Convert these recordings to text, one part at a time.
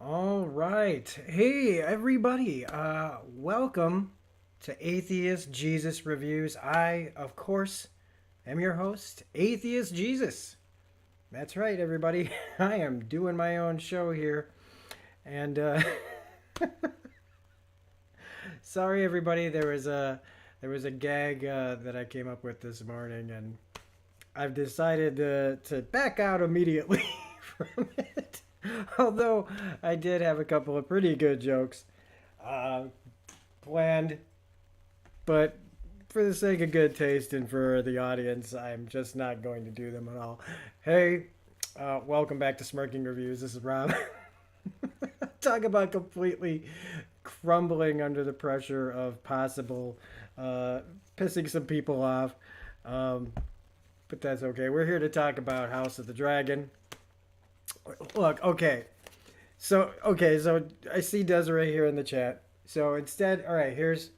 All right. Hey, everybody. Welcome to Atheist Jesus Reviews. I, of course, am your host, Atheist Jesus. That's right, everybody. I am doing my own show here. And sorry, everybody. There was a gag that I came up with this morning, and I've decided to back out immediately from it. Although I did have a couple of pretty good jokes uh, planned, but for the sake of good taste and for the audience, I'm just not going to do them at all. Hey, welcome back to Smirking Reviews. This is Rob. Talk about completely crumbling under the pressure of possible uh, pissing some people off. Um, but that's okay. We're here to talk about House of the Dragon. Look, okay, so I see Desiree here in the chat. So instead, all right, here's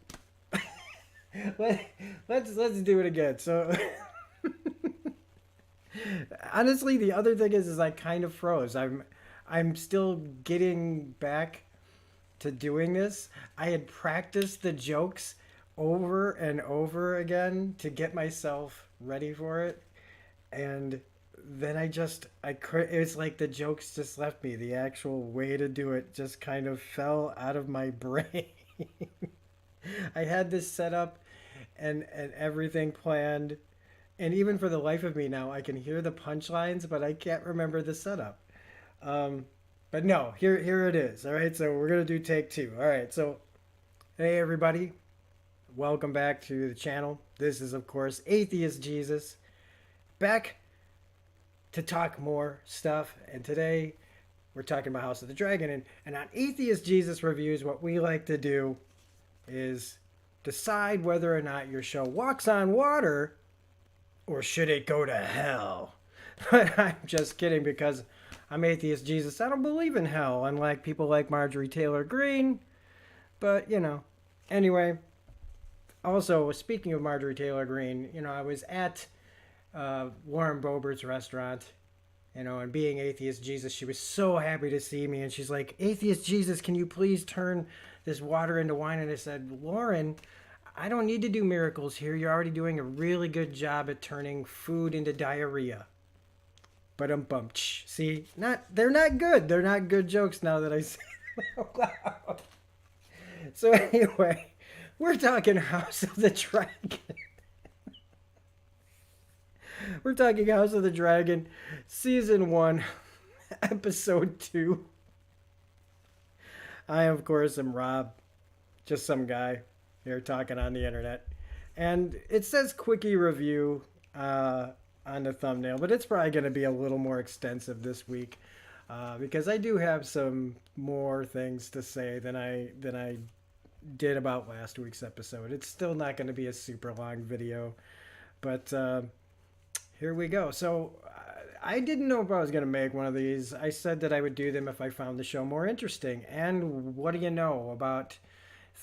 let, let's do it again. So honestly, the other thing is I kind of froze. I'm still getting back to doing this. I had practiced the jokes over and over again to get myself ready for it, and then I could. It was like the jokes just left me. The actual way to do it just kind of fell out of my brain. I had this set up and everything planned, and even for the life of me now, I can hear the punchlines, but I can't remember the setup. Um, but no, here it is. All right, so we're gonna do take two. All right, so hey everybody, welcome back to the channel. This is of course Atheist Jesus back to talk more stuff, and today we're talking about House of the Dragon. And on Atheist Jesus Reviews, what we like to do is decide whether or not your show walks on water or should it go to hell. But I'm just kidding because I'm Atheist Jesus. I don't believe in hell, unlike people like Marjorie Taylor Greene. But, anyway, also, speaking of Marjorie Taylor Greene, I was at Lauren Boebert's restaurant, and being Atheist Jesus, she was so happy to see me. And she's like, Atheist Jesus, can you please turn this water into wine? And I said, Lauren, I don't need to do miracles here. You're already doing a really good job at turning food into diarrhea. But see, they're not good. They're not good jokes now that I say them out loud. So anyway, we're talking House of the Dragon. We're talking House of the Dragon, Season 1, Episode 2. I, of course, am Rob, just some guy here talking on the internet. And it says Quickie Review on the thumbnail, but it's probably going to be a little more extensive this week because I do have some more things to say than I did about last week's episode. It's still not going to be a super long video, but here we go. So I didn't know if I was going to make one of these. I said that I would do them if I found the show more interesting. And what do you know? About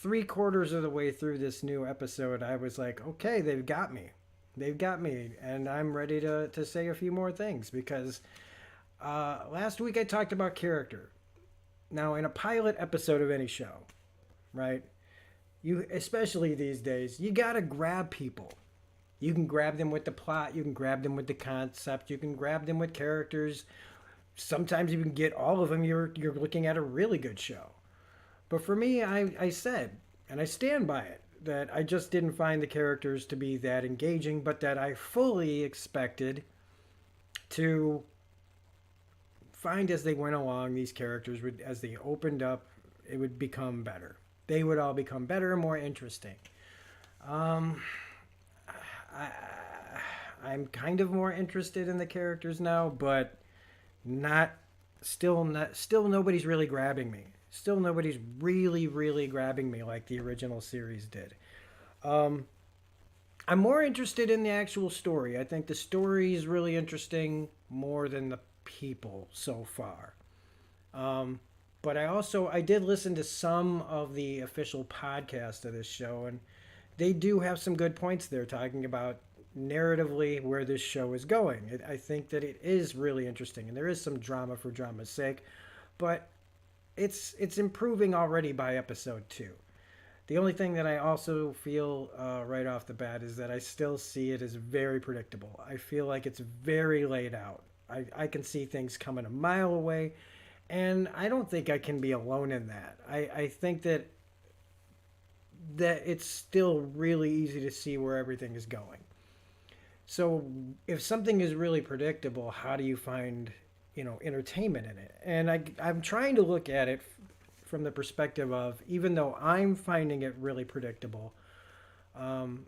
3/4 of the way through this new episode, I was like, okay, they've got me. They've got me. And I'm ready to say a few more things because last week I talked about character. Now, in a pilot episode of any show, right? You, especially these days, you got to grab people. You can grab them with the plot, you can grab them with the concept, you can grab them with characters. Sometimes you can get all of them. You're looking at a really good show. But for me, I said, and I stand by it, that I just didn't find the characters to be that engaging, but that I fully expected to find as they went along, these characters would, as they opened up, it would become better. They would all become better and more interesting. Um, I, I'm kind of more interested in the characters now, but still nobody's really grabbing me. Still nobody's really grabbing me like the original series did. Um, I'm more interested in the actual story. I think the story is really interesting more than the people so far. Um, but I did listen to some of the official podcast of this show, and they do have some good points there talking about narratively where this show is going. I think that it is really interesting, and there is some drama for drama's sake, but it's improving already by episode 2. The only thing that I also feel right off the bat is that I still see it as very predictable. I feel like it's very laid out. I can see things coming a mile away, and I don't think I can be alone in that. I think that it's still really easy to see where everything is going. So if something is really predictable, how do you find, entertainment in it? And I'm trying to look at it from the perspective of, even though I'm finding it really predictable, um,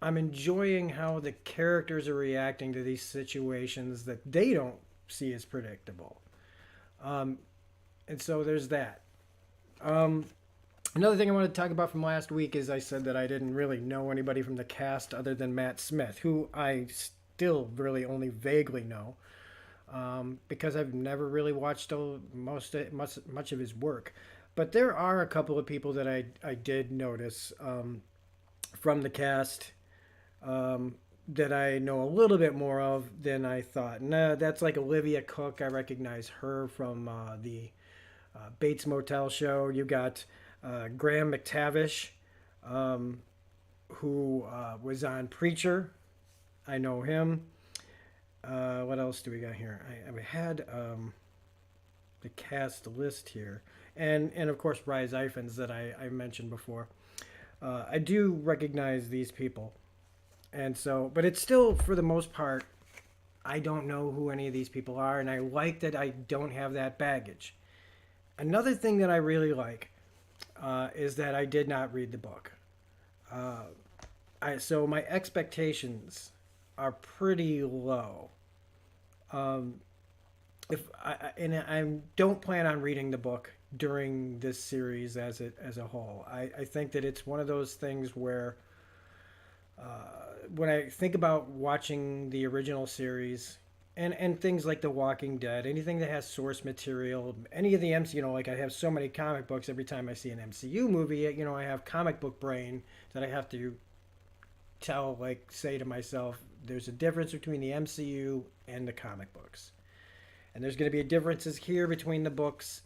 I'm enjoying how the characters are reacting to these situations that they don't see as predictable. Um, and so there's that. Um, Another thing I want to talk about from last week is I said that I didn't really know anybody from the cast other than Matt Smith, who I still really only vaguely know, because I've never really watched much of his work. But there are a couple of people that I did notice from the cast, that I know a little bit more of than I thought. Nah, that's like Olivia Cook. I recognize her from the Bates Motel show. You got Graham McTavish, um, who was on Preacher. I know him. What else do we got here? I had the cast list here, and of course Rise Ifans that I mentioned before. I do recognize these people, and so, but it's still, for the most part, I don't know who any of these people are, and I like that I don't have that baggage. Another thing that I really like is that I did not read the book. Uh, so my expectations are pretty low. Um, if I don't plan on reading the book during this series as a whole. I think that it's one of those things where when I think about watching the original series and things like The Walking Dead, anything that has source material, any of the MC, like I have so many comic books. Every time I see an MCU movie, I have comic book brain that I have to say to myself, there's a difference between the MCU and the comic books, and there's going to be differences here between the books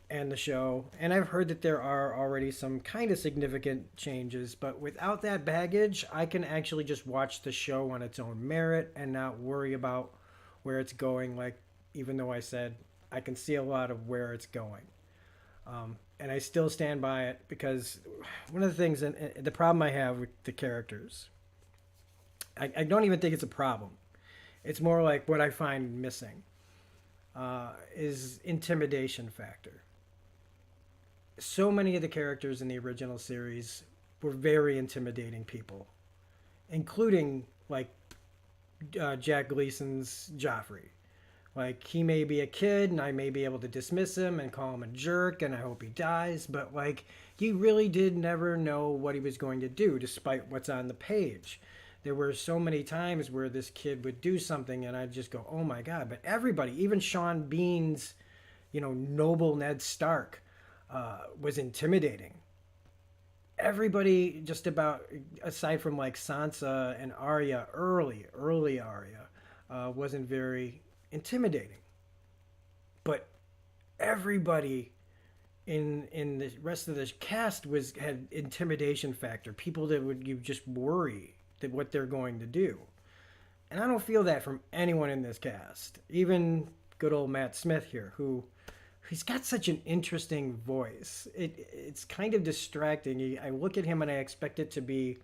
and the show. And I've heard that there are already some kind of significant changes, but without that baggage, I can actually just watch the show on its own merit and not worry about where it's going. Like, even though I said I can see a lot of where it's going. And I still stand by it, because one of the things, and the problem I have with the characters, I don't even think it's a problem. It's more like what I find missing is intimidation factor. So many of the characters in the original series were very intimidating people, including like Jack Gleason's Joffrey. Like, he may be a kid and I may be able to dismiss him and call him a jerk and I hope he dies, but like, you really did never know what he was going to do despite what's on the page. There were so many times where this kid would do something and I'd just go, oh my God. But everybody, even Sean Bean's, noble Ned Stark, was intimidating. Everybody, just about, aside from like Sansa and Arya, early Arya, wasn't very intimidating. But everybody in the rest of the cast had intimidation factor. People that would, you just worry that what they're going to do. And I don't feel that from anyone in this cast. Even good old Matt Smith here, who he's got such an interesting voice. It's kind of distracting. I look at him and I expect it to be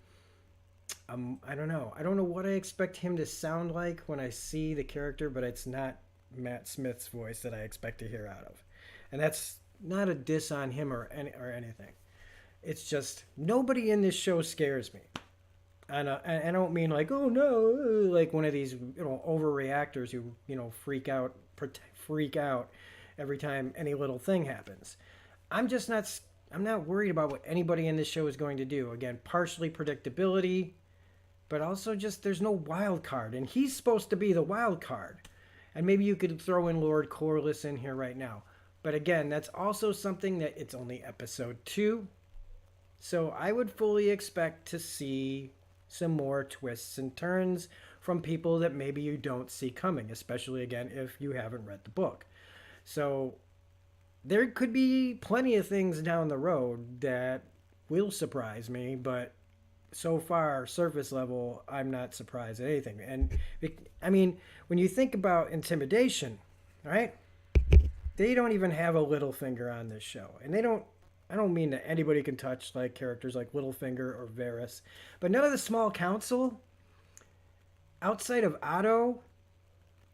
I don't know. I don't know what I expect him to sound like when I see the character, but it's not Matt Smith's voice that I expect to hear out of. And that's not a diss on him or anything. It's just nobody in this show scares me. And I don't mean like, oh no, like one of these overreactors who freak out every time any little thing happens. I'm just not. I'm not worried about what anybody in this show is going to do. Again, partially predictability, but also just there's no wild card, and he's supposed to be the wild card. And maybe you could throw in Lord Corliss in here right now. But again, that's also something that it's only episode 2. So I would fully expect to see some more twists and turns from people that maybe you don't see coming, especially again if you haven't read the book. So there could be plenty of things down the road that will surprise me, but so far, surface level, I'm not surprised at anything. And I mean, when you think about intimidation, right? They don't even have a Littlefinger on this show, and they don't. I don't mean that anybody can touch like characters like Littlefinger or Varys, but none of the small council outside of Otto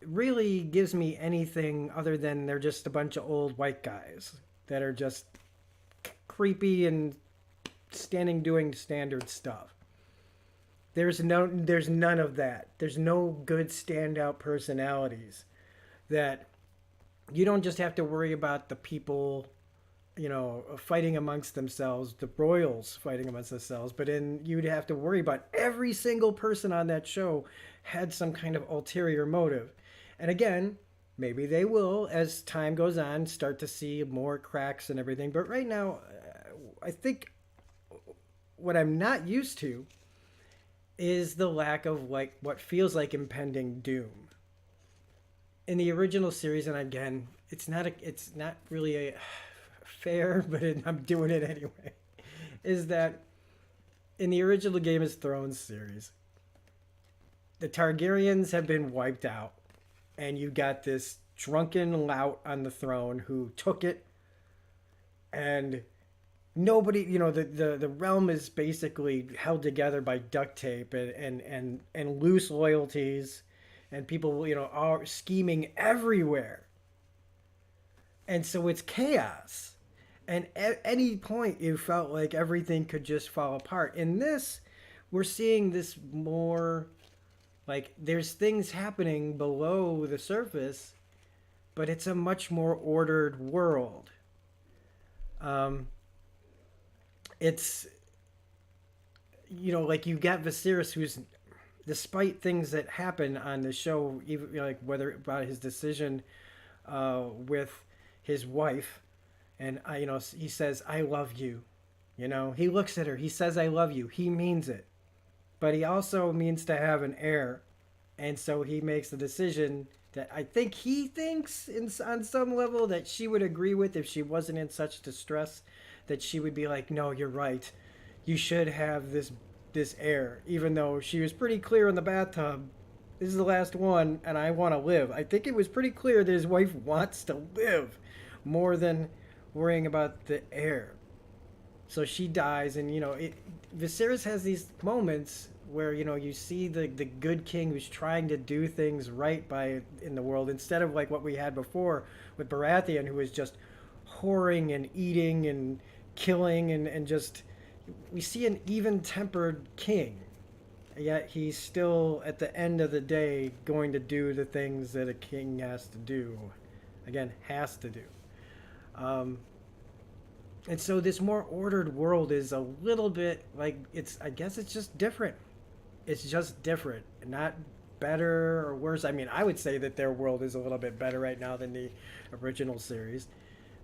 really gives me anything other than they're just a bunch of old white guys that are just creepy and standing doing standard stuff. There's none of that. There's no good standout personalities that you don't just have to worry about the people, fighting amongst themselves, the royals fighting amongst themselves, but then you'd have to worry about every single person on that show had some kind of ulterior motive. And again, maybe they will, as time goes on, start to see more cracks and everything. But right now, I think what I'm not used to is the lack of like what feels like impending doom in the original series. And again, it's not really a fair, but I'm doing it anyway. Is that in the original Game of Thrones series, the Targaryens have been wiped out, and you got this drunken lout on the throne who took it, and nobody, the realm is basically held together by duct tape and loose loyalties, and people, are scheming everywhere, and so it's chaos. And at any point, you felt like everything could just fall apart. In this, we're seeing this more like there's things happening below the surface, but it's a much more ordered world. It's, like you got Viserys, who's, despite things that happen on the show, even like whether about his decision with his wife, and he says, "I love you." He looks at her. He says, "I love you." He means it, but he also means to have an heir, and so he makes the decision that I think he thinks, on some level, that she would agree with if she wasn't in such distress, that she would be like, "No, you're right. You should have this heir," even though she was pretty clear in the bathtub. This is the last one, and I want to live. I think it was pretty clear that his wife wants to live more than worrying about the heir. So she dies, and Viserys has these moments where you see the good king who's trying to do things right by in the world, instead of like what we had before with Baratheon, who was just whoring and eating and killing, and just, we see an even-tempered king, yet he's still at the end of the day going to do the things that a king has to do. Again, has to do. And so this more ordered world is a little bit like, I guess it's just different. It's just different, not better or worse. I mean, I would say that their world is a little bit better right now than the original series,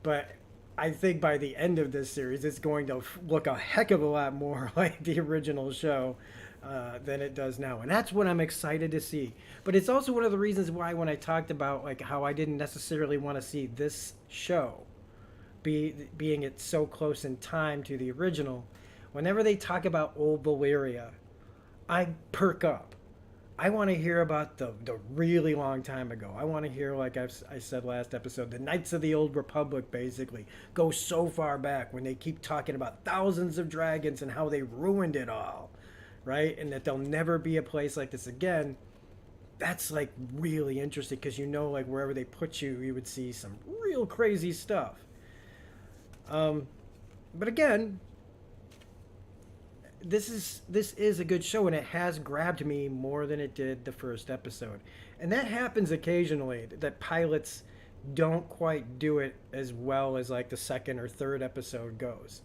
but I think by the end of this series, it's going to look a heck of a lot more like the original show than it does now, and that's what I'm excited to see. But it's also one of the reasons why, when I talked about like how I didn't necessarily want to see this show being it so close in time to the original, whenever they talk about old Valyria, I perk up. I want to hear about the really long time ago. I want to hear, like I said last episode, the Knights of the Old Republic basically go so far back, when they keep talking about thousands of dragons and how they ruined it all, right? And that there'll never be a place like this again. That's like really interesting, because like wherever they put you, you would see some real crazy stuff. But again, this is a good show, and it has grabbed me more than it did the first episode. And that happens occasionally, that pilots don't quite do it as well as like the second or third episode goes.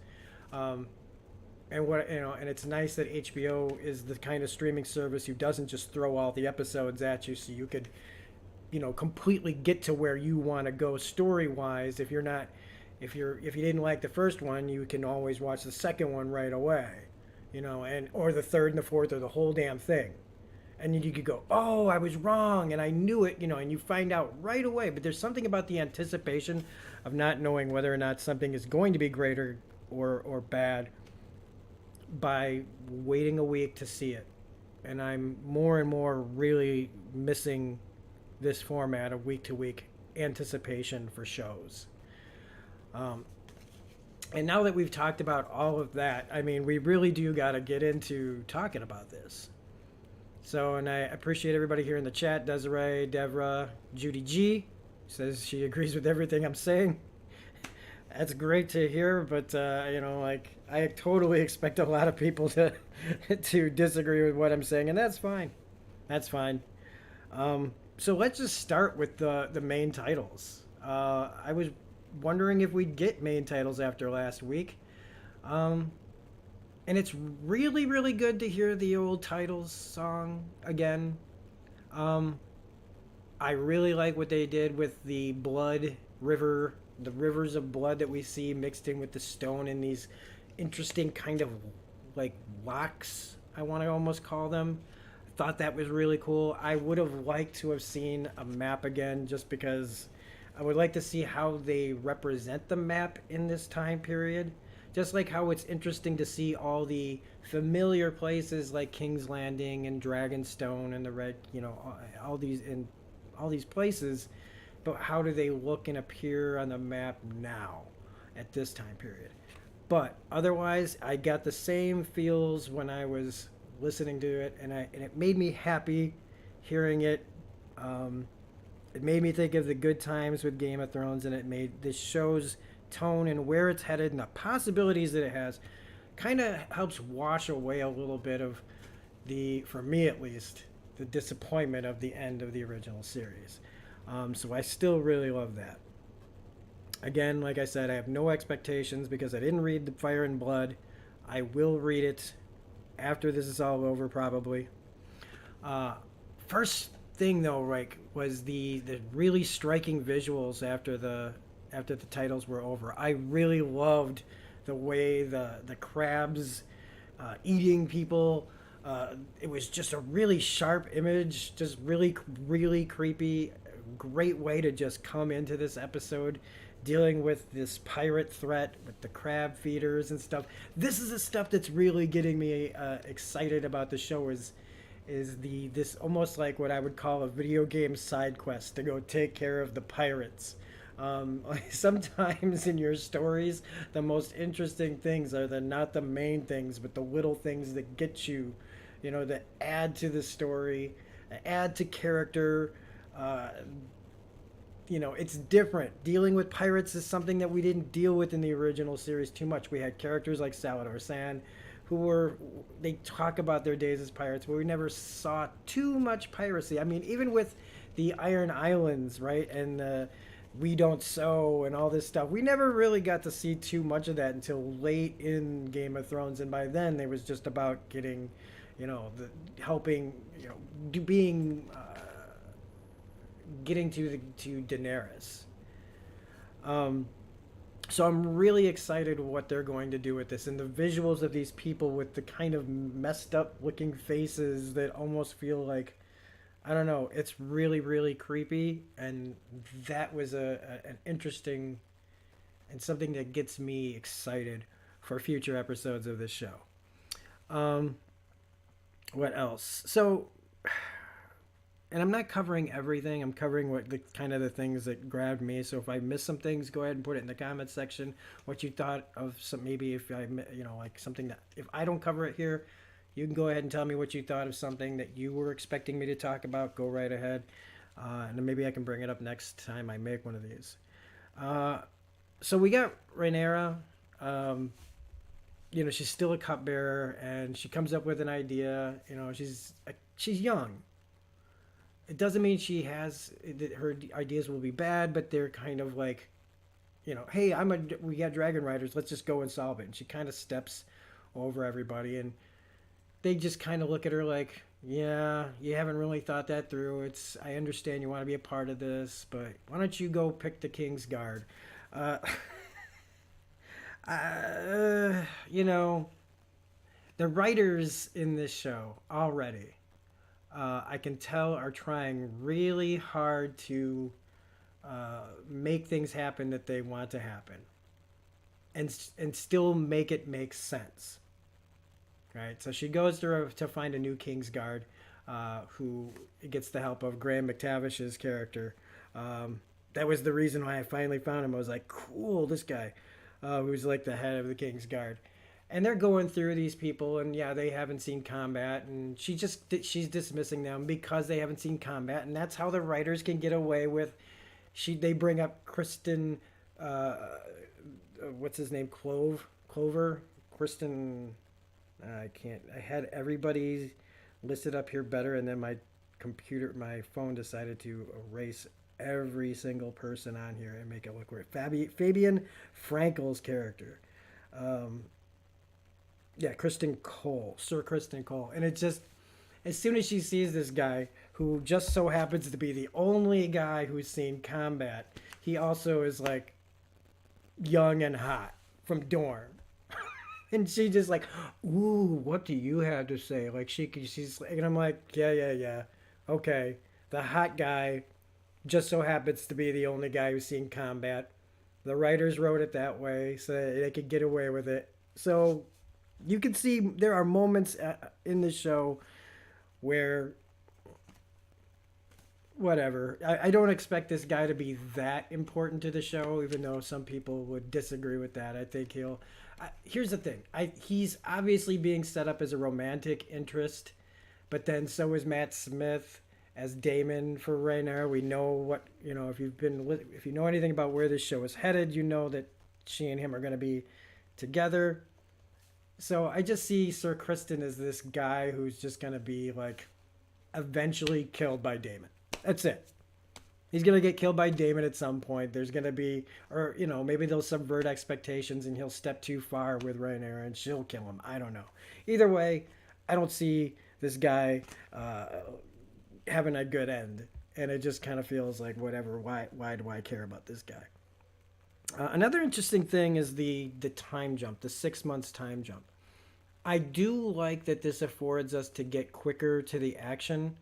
And it's nice that HBO is the kind of streaming service who doesn't just throw all the episodes at you, so you could completely get to where you want to go story wise. If you didn't like the first one, you can always watch the second one right away, and or the third and the fourth, or the whole damn thing. and you could go, oh, I was wrong and I knew it, and you find out right away. But there's something about the anticipation of not knowing whether or not something is going to be great or bad by waiting a week to see it. And I'm more and more really missing this format of week to week anticipation for shows. Um, and now that we've talked about all of that, I mean, we really do got to get into talking about this. So, and I appreciate everybody here in the chat. Desiree, Devra, Judy G says she agrees with everything I'm saying. That's great to hear, but like I totally expect a lot of people to to disagree with what I'm saying, and that's fine. That's fine. So let's just start with the main titles. I was wondering if we'd get main titles after last week. And it's really, really good to hear the old titles song again. Um, I really like what they did with the blood river, the rivers of blood that we see mixed in with the stone in these interesting kind of like locks, I want to almost call them. I thought that was really cool. I would have liked to have seen a map again just because I would like to see how they represent the map in this time period. Just like how it's interesting to see all the familiar places like King's Landing and Dragonstone and the Red, all these in all these places, but how do they look and appear on the map now at this time period? But otherwise, I got the same feels when I was listening to it, and it made me happy hearing it. Um, it made me think of the good times with Game of Thrones, and it made this show's tone and where it's headed and the possibilities that it has kind of helps wash away a little bit of for me at least, the disappointment of the end of the original series. So I still really love that. Again, like I said, I have no expectations because I didn't read the Fire and Blood. I will read it after this is all over, probably. Uh, First thing though, like, was the really striking visuals after the titles were over. I really loved the way the crabs eating people. It was just a really sharp image, just really really creepy. Great way to just come into this episode, dealing with this pirate threat with the crab feeders and stuff. This is the stuff that's really getting me excited about the show. Is this almost like what I would call a video game side quest to go take care of the pirates. Sometimes in your stories, the most interesting things are not the main things, but the little things that get you, that add to the story, add to character. Uh, it's different. Dealing with pirates is something that we didn't deal with in the original series too much. We had characters like Salvador San, they talk about their days as pirates, but we never saw too much piracy. I mean, even with the Iron Islands, right, and we don't sew and all this stuff, we never really got to see too much of that until late in Game of Thrones, and by then it was just about getting, the helping, being getting to Daenerys. So I'm really excited what they're going to do with this, and the visuals of these people with the kind of messed up looking faces that almost feel like, I don't know, it's really really creepy, and that was an interesting and something that gets me excited for future episodes of this show. Um, what else? So, and I'm not covering everything. I'm covering what the kind of the things that grabbed me. So if I miss some things, go ahead and put it in the comments section. What you thought of some, maybe if I, like something that if I don't cover it here, you can go ahead and tell me what you thought of something that you were expecting me to talk about. Go right ahead, and then maybe I can bring it up next time I make one of these. So we got Rhaenyra. She's still a cupbearer, and she comes up with an idea. She's young. It doesn't mean her ideas will be bad, but they're kind of like, hey, we got dragon riders. Let's just go and solve it. And she kind of steps over everybody, and they just kind of look at her like, yeah, you haven't really thought that through. I understand you want to be a part of this, but why don't you go pick the King's Guard? Uh, uh, you know, the writers in this show already I can tell are trying really hard to make things happen that they want to happen, and still make it make sense. Right. So she goes to find a new King's Guard, who gets the help of Graham McTavish's character. That was the reason why I finally found him. I was like, cool, this guy, who's like the head of the King's Guard. And they're going through these people, and yeah, they haven't seen combat, and she's dismissing them because they haven't seen combat, and that's how the writers can get away with. They bring up Kristen, what's his name, Clover, Kristen. I can't. I had everybody listed up here better, and then my phone decided to erase every single person on here and make it look weird. Fabian Frankel's character. Um, yeah, Kristen Cole, Sir Kristen Cole, and it just as soon as she sees this guy who just so happens to be the only guy who's seen combat, he also is like young and hot from Dorm. And she just like, ooh, what do you have to say? Like she's like, and I'm like, yeah, okay. The hot guy just so happens to be the only guy who's seen combat. The writers wrote it that way so that they could get away with it. So you can see there are moments in the show where whatever. I don't expect this guy to be that important to the show, even though some people would disagree with that. I think here's the thing. He's obviously being set up as a romantic interest, but then so is Matt Smith as Damon for Rhaenyra. We know what if you know anything about where this show is headed, you know that she and him are going to be together. So I just see Sir Kristen as this guy who's just going to be like eventually killed by Damon. That's it. He's going to get killed by Damon at some point. There's going to be, or, maybe they'll subvert expectations and he'll step too far with Rhaenyra and she'll kill him. I don't know. Either way, I don't see this guy having a good end. And it just kind of feels like, whatever, why do I care about this guy? Another interesting thing is the time jump, the 6 months time jump. I do like that this affords us to get quicker to the action,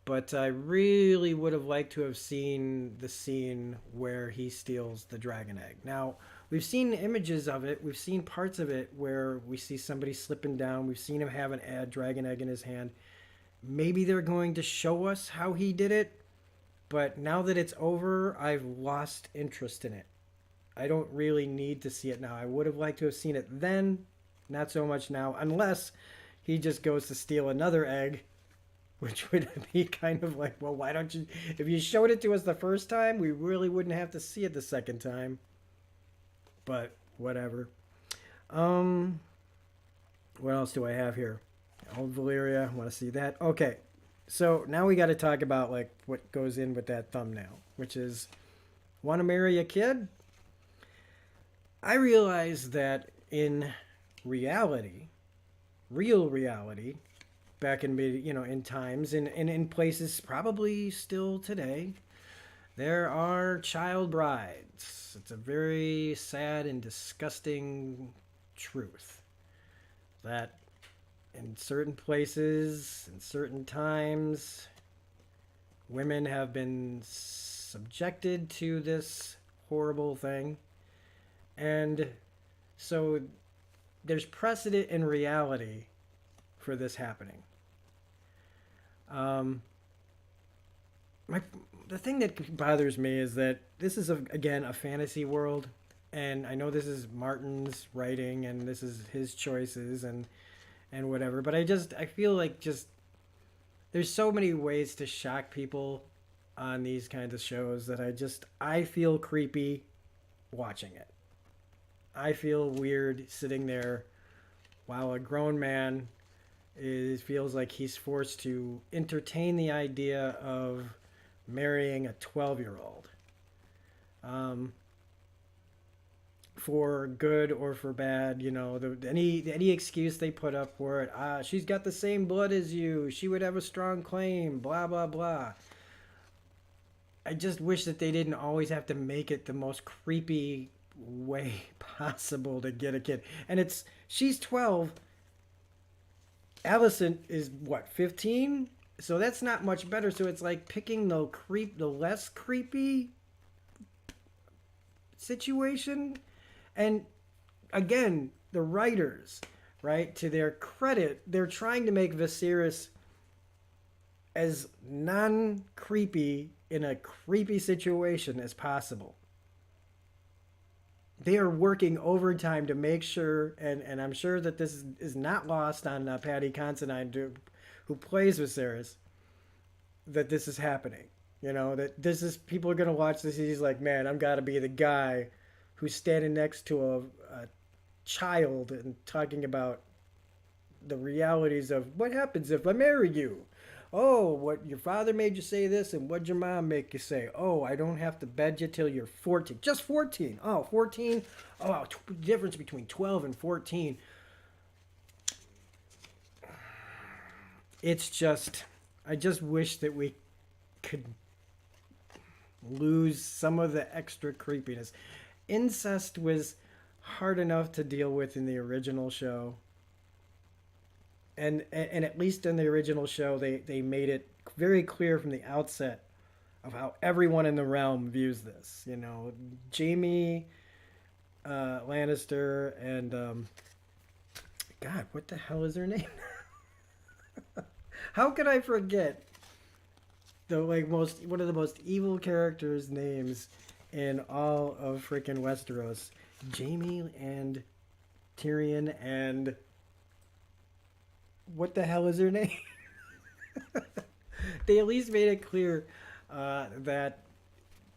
but I really would have liked to have seen the scene where he steals the dragon egg. Now, we've seen images of it. We've seen parts of it where we see somebody slipping down. We've seen him have a dragon egg in his hand. Maybe they're going to show us how he did it, but now that it's over, I've lost interest in it. I don't really need to see it now. I would have liked to have seen it then, not so much now, unless he just goes to steal another egg, which would be kind of like, well, why don't you? If you showed it to us the first time, we really wouldn't have to see it the second time. But whatever. What else do I have here? Old Valyria, want to see that? Okay, so now we got to talk about like what goes in with that thumbnail, which is, want to marry a kid? I realize that in reality, real reality, back in in times and in places probably still today, there are child brides. It's a very sad and disgusting truth that in certain places, in certain times, women have been subjected to this horrible thing. And so there's precedent in reality for this happening. The thing that bothers me is that this is again a fantasy world, and I know this is Martin's writing and this is his choices and whatever, but I feel like just there's so many ways to shock people on these kinds of shows that I feel creepy watching it. I feel weird sitting there while a grown man feels like he's forced to entertain the idea of marrying a 12-year-old. For good or for bad, any excuse they put up for it. She's got the same blood as you. She would have a strong claim, blah, blah, blah. I just wish that they didn't always have to make it the most creepy way possible to get a kid. And she's 12. Allison is what, 15? So that's not much better. So it's like picking the less creepy situation. And again, the writers, right, to their credit, they're trying to make Viserys as non creepy in a creepy situation as possible. They are working overtime to make sure, and I'm sure that this is not lost on Patty Considine, who plays Viserys, that this is happening. You know, that this is, people are going to watch this. And he's like, man, I'm got to be the guy who's standing next to a child and talking about the realities of what happens if I marry you. Oh, what your father made you say this, and what your mom make you say. Oh, I don't have to bed you till you're 14. Just 14. Oh, 14. Oh, difference between 12 and 14. It's just, I just wish that we could lose some of the extra creepiness. Incest was hard enough to deal with in the original show. And at least in the original show, they made it very clear from the outset of how everyone in the realm views this. You know, Jamie Lannister and God, what the hell is her name? How could I forget the like most one of the most evil characters' names in all of freaking Westeros? Jamie and Tyrion and what the hell is her name? They at least made it clear that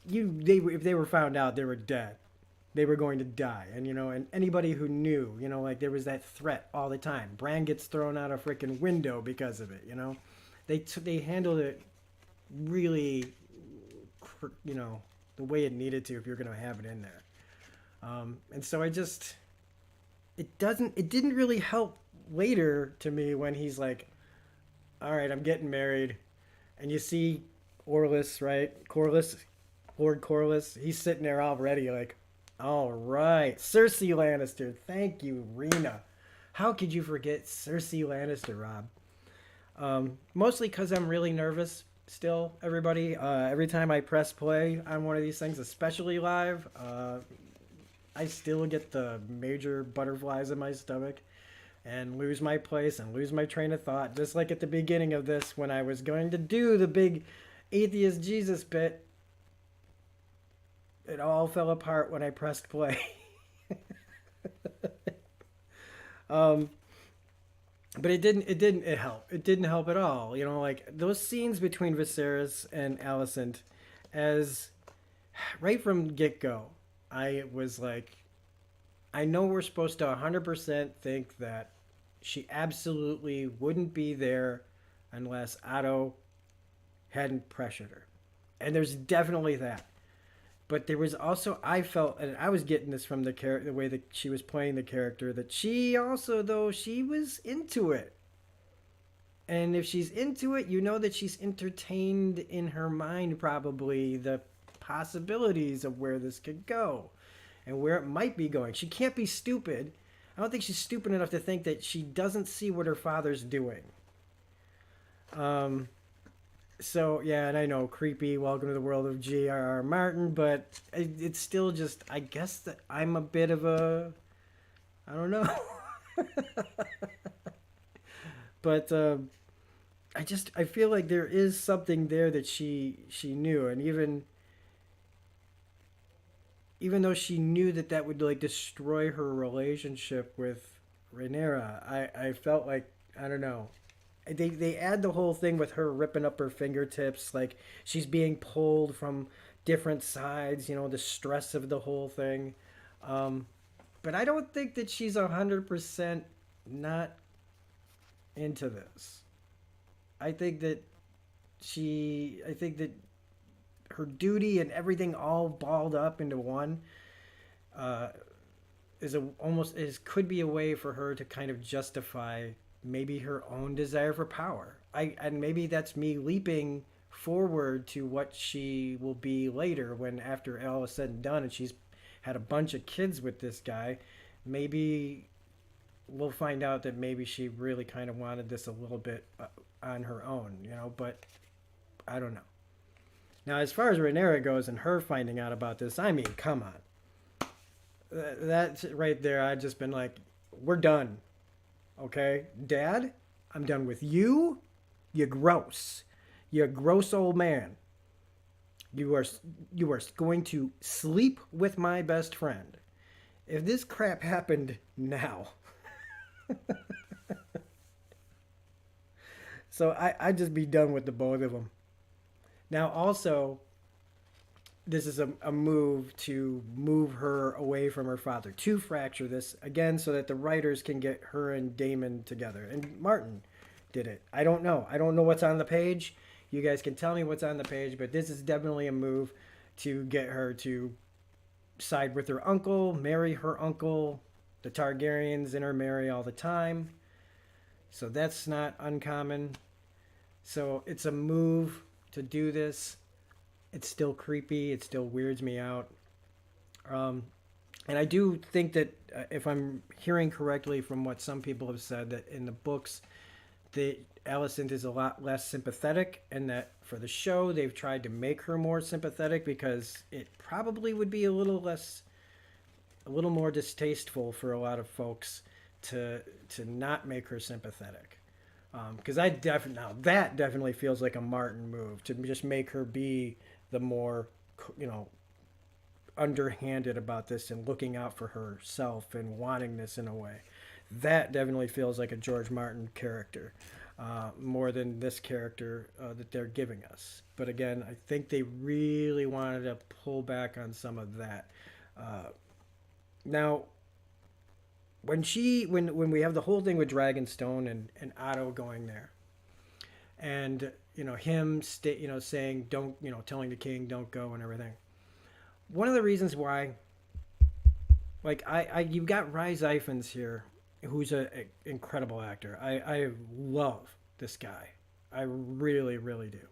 they if they were found out, they were dead. They were going to die, and you know, and anybody who knew, you know, like there was that threat all the time. Bran gets thrown out a freaking window because of it. You know, they handled it really, you know, the way it needed to if you're going to have it in there. And so I just it didn't really help later to me when he's like, all right, I'm getting married, and you see Orlis, right? Lord Corliss, he's sitting there already like, all right, Cersei Lannister. Thank you, Rena. How could you forget Cersei Lannister, Rob? Mostly because I'm really nervous still, everybody. Every time I press play on one of these things, especially live, I still get the major butterflies in my stomach and lose my place and lose my train of thought. Just like at the beginning of this when I was going to do the big atheist Jesus bit. It all fell apart when I pressed play. um, but it helped. It didn't help at all. You know, like those scenes between Viserys and Alicent, as right from get go, I was like, I know we're supposed to 100% think that she absolutely wouldn't be there unless Otto hadn't pressured her. And there's definitely that. But there was also, I felt, and I was getting this from the way that she was playing the character, that she also, though, she was into it. And if she's into it, you know that she's entertained in her mind probably the possibilities of where this could go and where it might be going. She can't be stupid. I don't think she's stupid enough to think that she doesn't see what her father's doing. So yeah, and I know creepy. Welcome to the world of G.R.R. Martin, but it's still just. I guess that I'm a bit of a. I don't know. But I feel like there is something there that she knew, and even though she knew that that would like destroy her relationship with Rhaenyra, I felt like, I don't know. They add the whole thing with her ripping up her fingertips, like she's being pulled from different sides. You know, the stress of the whole thing. Um, but I don't think that she's 100% not into this. I think that I think that her duty and everything all balled up into one uh, is a almost is could be a way for her to kind of justify maybe her own desire for power. And maybe that's me leaping forward to what she will be later when after all is said and done and she's had a bunch of kids with this guy. Maybe we'll find out that maybe she really kind of wanted this a little bit on her own, but I don't know. Now, as far as Rhaenyra goes and her finding out about this, I mean, come on. That's right there. I've just been like, we're done. Okay? Dad, I'm done with you. You gross. You gross old man. You are you are going to sleep with my best friend. If this crap happened now, so I'd just be done with the both of them. Now, also, this is a move to move her away from her father, to fracture this again so that the writers can get her and Damon together. And Martin did it. I don't know. I don't know what's on the page. You guys can tell me what's on the page, but this is definitely a move to get her to side with her uncle, marry her uncle. The Targaryens intermarry all the time. So that's not uncommon. So it's a move to do this. It's still creepy. It still weirds me out. Um, and I do think that if I'm hearing correctly from what some people have said, that in the books, that Alicent is a lot less sympathetic, and that for the show they've tried to make her more sympathetic because it probably would be a little more distasteful for a lot of folks to not make her sympathetic. Because now that definitely feels like a Martin move to just make her be the more, you know, underhanded about this and looking out for herself and wanting this in a way. That definitely feels like a George Martin character, more than this character that they're giving us. But again, I think they really wanted to pull back on some of that. Now, when we have the whole thing with Dragonstone and Otto going there, and him saying don't, telling the king don't go and everything. One of the reasons why, like you've got Rhys Ifans here, who's a incredible actor. I love this guy. I really really do.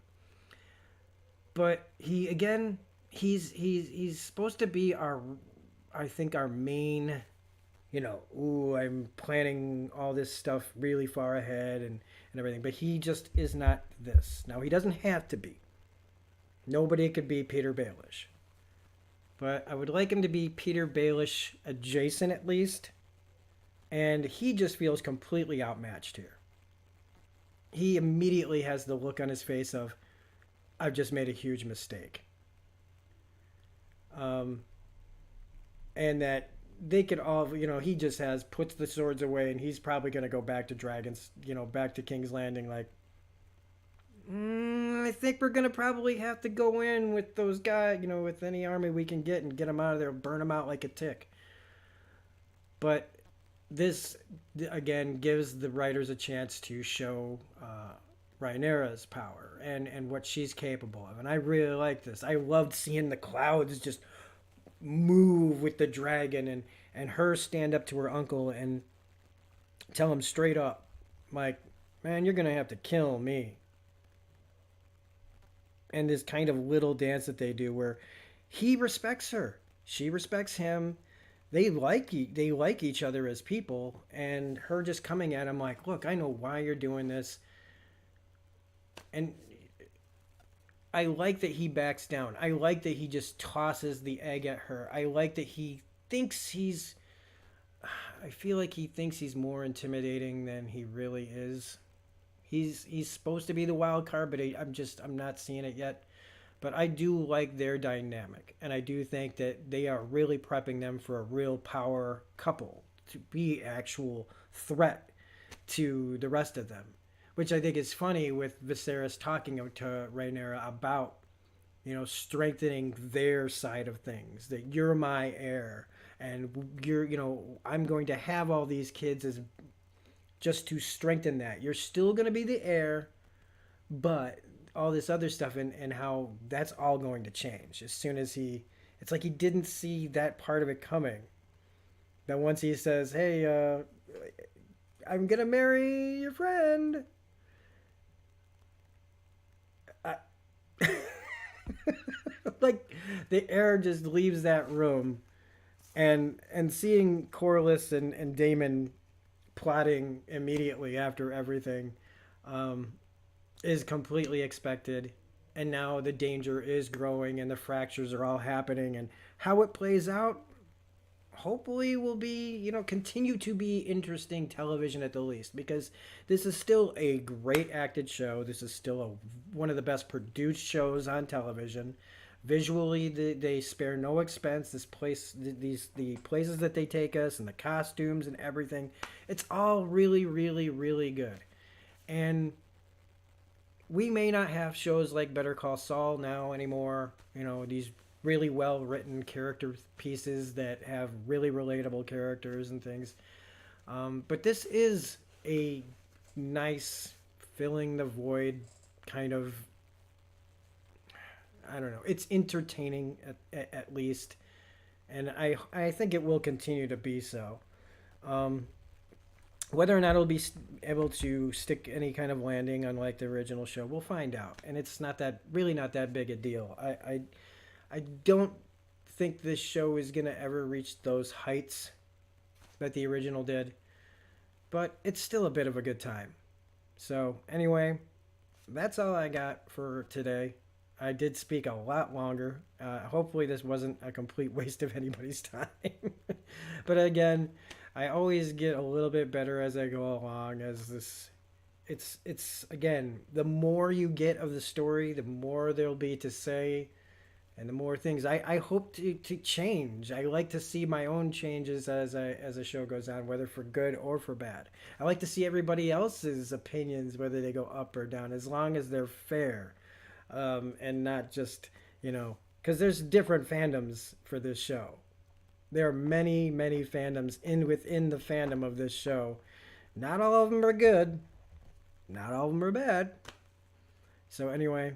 But he's supposed to be I think our main, ooh, I'm planning all this stuff really far ahead and everything. But he just is not this. Now, he doesn't have to be. Nobody could be Peter Baelish. But I would like him to be Peter Baelish adjacent at least. And he just feels completely outmatched here. He immediately has the look on his face of, I've just made a huge mistake. And that they could all, he just puts the swords away and he's probably going to go back to back to King's Landing like, I think we're going to probably have to go in with those guys, with any army we can get and get them out of there, burn them out like a tick. But this, again, gives the writers a chance to show Rhaenyra's power and what she's capable of. And I really like this. I loved seeing the clouds just move with the dragon and her stand up to her uncle and tell him straight up, like, man, you're gonna have to kill me. And this kind of little dance that they do where he respects her, she respects him, they like each other as people, and her just coming at him like, look, I know why you're doing this. And I like that he backs down. I like that he just tosses the egg at her. I like that he thinks I feel like he thinks he's more intimidating than he really is. He's supposed to be the wild card, but I'm not seeing it yet. But I do like their dynamic, and I do think that they are really prepping them for a real power couple to be actual threat to the rest of them. Which I think is funny with Viserys talking to Rhaenyra about, strengthening their side of things. That you're my heir, and I'm going to have all these kids as just to strengthen that. You're still going to be the heir, but all this other stuff and how that's all going to change as soon as it's like he didn't see that part of it coming. That once he says, hey, I'm going to marry your friend. Like the air just leaves that room, and seeing Corlys and Daemon plotting immediately after everything um, is completely expected. And now the danger is growing and the fractures are all happening. And how it plays out, hopefully, will be, continue to be interesting television at the least. Because this is still a great acted show. This is still one of the best produced shows on television. Visually, they spare no expense. This place, the places that they take us, and the costumes and everything, it's all really, really, really good. And we may not have shows like Better Call Saul now anymore. These really well written character pieces that have really relatable characters and things. But this is a nice filling the void kind of. I don't know. It's entertaining at least, and I think it will continue to be so. Um, Whether or not it'll be able to stick any kind of landing unlike the original show, we'll find out. And it's not that big a deal. I don't think this show is gonna ever reach those heights that the original did, but it's still a bit of a good time. So anyway, that's all I got for today. I did speak a lot longer. Hopefully, this wasn't a complete waste of anybody's time. But again, I always get a little bit better as I go along. As this, it's again, the more you get of the story, the more there'll be to say, and the more things I hope to change. I like to see my own changes as a show goes on, whether for good or for bad. I like to see everybody else's opinions, whether they go up or down, as long as they're fair, and not just because there's different fandoms for this show. There are many fandoms within the fandom of this show. Not all of them are good. Not all of them are bad. So anyway.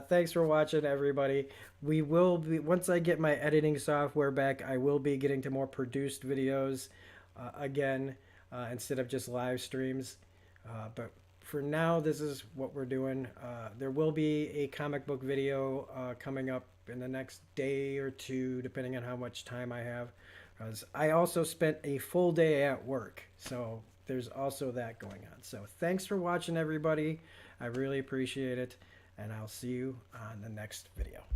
Thanks for watching, everybody. We will be, once I get my editing software back, I will be getting to more produced videos again, instead of just live streams. But for now, this is what we're doing. There will be a comic book video coming up in the next day or two, depending on how much time I have. Because I also spent a full day at work, so there's also that going on. So thanks for watching, everybody. I really appreciate it. And I'll see you on the next video.